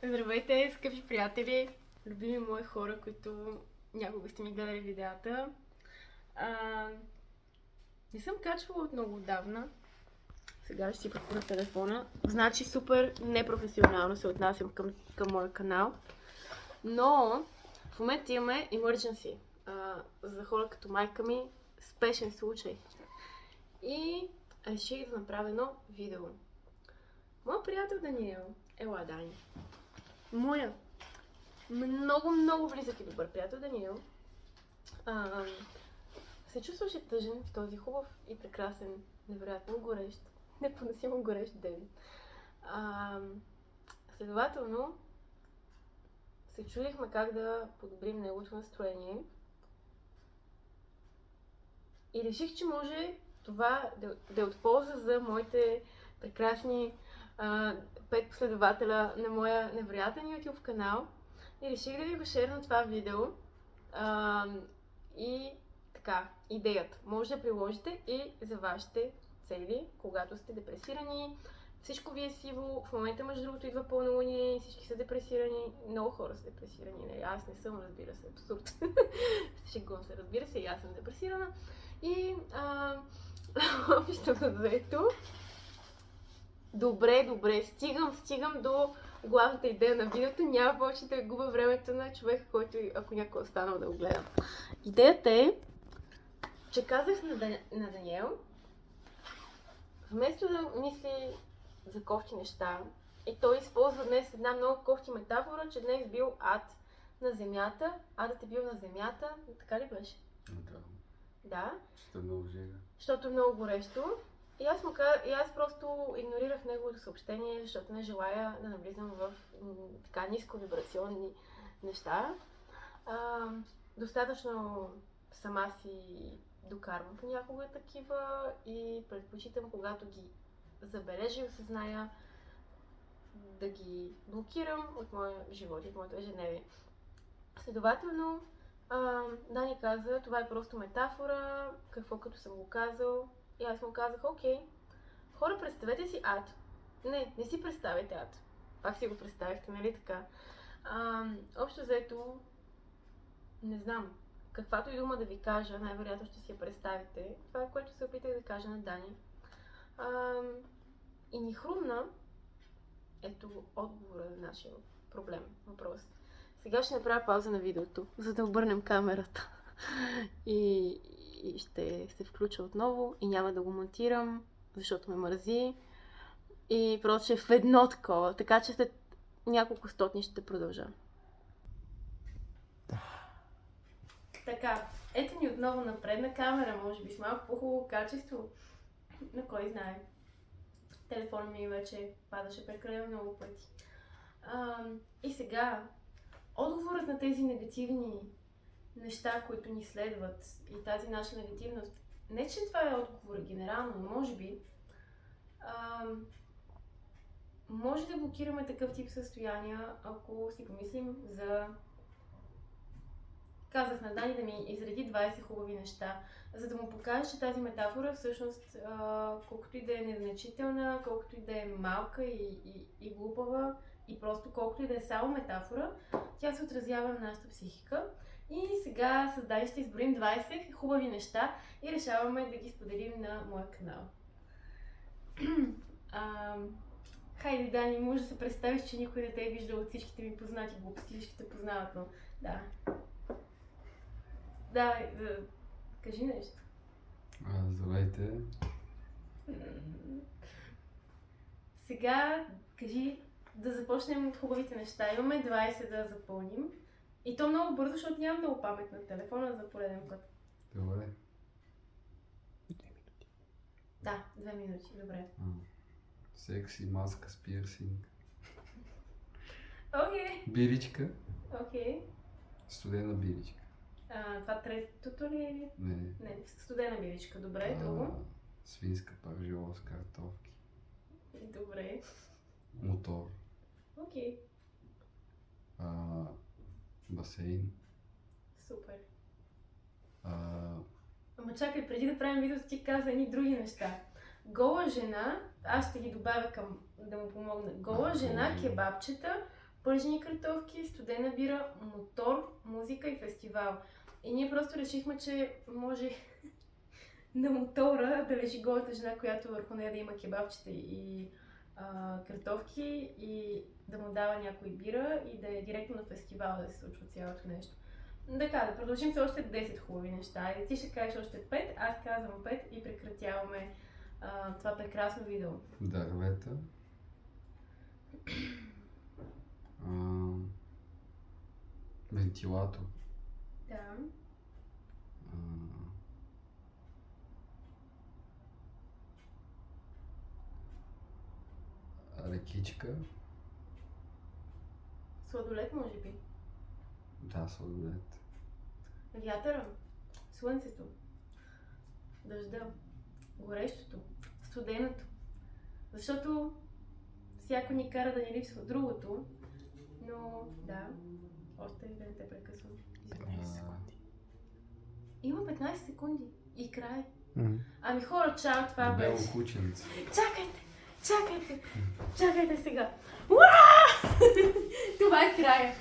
Здравейте, скъпи приятели, любими мои хора, които някога сте ми гледали видеята. А, Не съм качвала от много отдавна. Сега ще си препоръча телефона. Значи супер непрофесионално се отнасям към моя канал. Но в момента имаме emergency. За хора като майка ми, спешен случай. И реших да направя едно видео. Моя приятел Даниел, ела Дани, моя много близък и добър приятел Даниел се чувстваше тъжен в този хубав и прекрасен, невероятно горещ, непоносимо горещ ден. Следователно се чудихме как да подобрим неговото настроение и реших, че може това да е от полза за моите прекрасни 5 последователя на моя невероятен YouTube канал. И реших да ви го шерна това видео. И така, идеята. Може да приложите и за вашите цели, когато сте депресирани. Всичко ви е сиво. В момента, между другото, идва пълнолуние, всички са депресирани. Много хора са депресирани. Не? Аз не съм, разбира се, абсурд. Шегувам се, разбира се, и аз съм депресирана. И общо взето. Добре, стигам до главната идея на видеото. Няма повече да губя времето на човека, който, ако някой останал да го гледа. Идеята е, че казах на Даниел, вместо да мисли за кофти неща, и той използва днес една много кофти метафора, че днес бил ад на земята, адът е бил на земята, така ли беше? Да. Защото е много жега. Защото е много горещо. И аз просто игнорирах неговото съобщение, защото не желая да навлизам в така нисковибрационни неща. Достатъчно сама си докарвам понякога такива и предпочитам, когато ги забележа и осъзная, да ги блокирам от моя живот и от моето ежедневие. Следователно, Дани каза, това е просто метафора, какво като съм го казал. И аз му казах, окей, хора, представете си ад. Не си представете ад. Пак си го представихте, нали така? Общо заето, не знам, каквато и дума да ви кажа, най-вероятно ще си я представите. Това е, което се опитах да кажа на Дани. И ни хрумна, ето отговора на нашия проблем, въпрос. Сега ще направя пауза на видеото, за да обърнем камерата. И ще се включа отново и няма да го монтирам, защото ме мързи. И просто ще е в едно такова, така че след няколко стотни ще продължа. Така, ето ни отново на предна камера, може би с малко по-хубаво качество, но кой знае. Телефонът ми вече падаше прекалено много пъти. И сега, отговорът на тези негативни неща, които ни следват и тази наша негативност, не че това е отговор генерално, но може би може да блокираме такъв тип състояния, ако си помислим за... Казах на Дани да ми изреди 20 хубави неща, за да му покажа, че тази метафора всъщност, колкото и да е незначителна, колкото и да е малка и глупава, и просто колкото и да е само метафора, тя се отразява на нашата психика. И сега с Дани ще изброим 20 хубави неща и решаваме да ги споделим на моя канал. Хайде, Дани, може да се представиш, че никой не те е виждал от всичките ми познати глупости, всички те познават, но да. Да, кажи нещо. Здравейте. Сега кажи да започнем от хубавите неща. Имаме 20 да запълним. И то много бързо, защото нямам много памет на телефона за пореден път. Добре. 2 минути. Да, 2 минути, добре. Секси, маска с пирсинг. Окей. Биричка. Окей. Студена биричка. Това третото ли е? Не. Студена биричка, добре, друго. Свинска пържола с картофки. Добре. Мотор. Окей. Басейн. Супер. Ама чакай, преди да правим видеото, ти каза едни други неща. Гола жена, аз ще ги добавя да му помогна. Гола жена, кебабчета, пържени картофки, студена бира, мотор, музика и фестивал. И ние просто решихме, че може на мотора да лежи голата жена, която върху нея да има кебабчета и картофки и да му дава някой бира и да е директно на фестивал да се случва цялото нещо. Така, да продължим с още 10 хубави неща. И ти ще кажеш още 5, аз казвам 5 и прекратяваме това прекрасно видео. Дървета. Вентилатор. Да. Рекичка. Сладолет, може би. Да, сладолет. Вятъра, слънцето, дъжда, горещото, студеното. Защото всяко ни кара да ни липсва другото, но да, още да не те прекъсвам. 15 секунди. Има 15 секунди и край. Мгм. Ами хора, чао, това Бело беше. кученце. Чакайте сега. Уа! Това е края.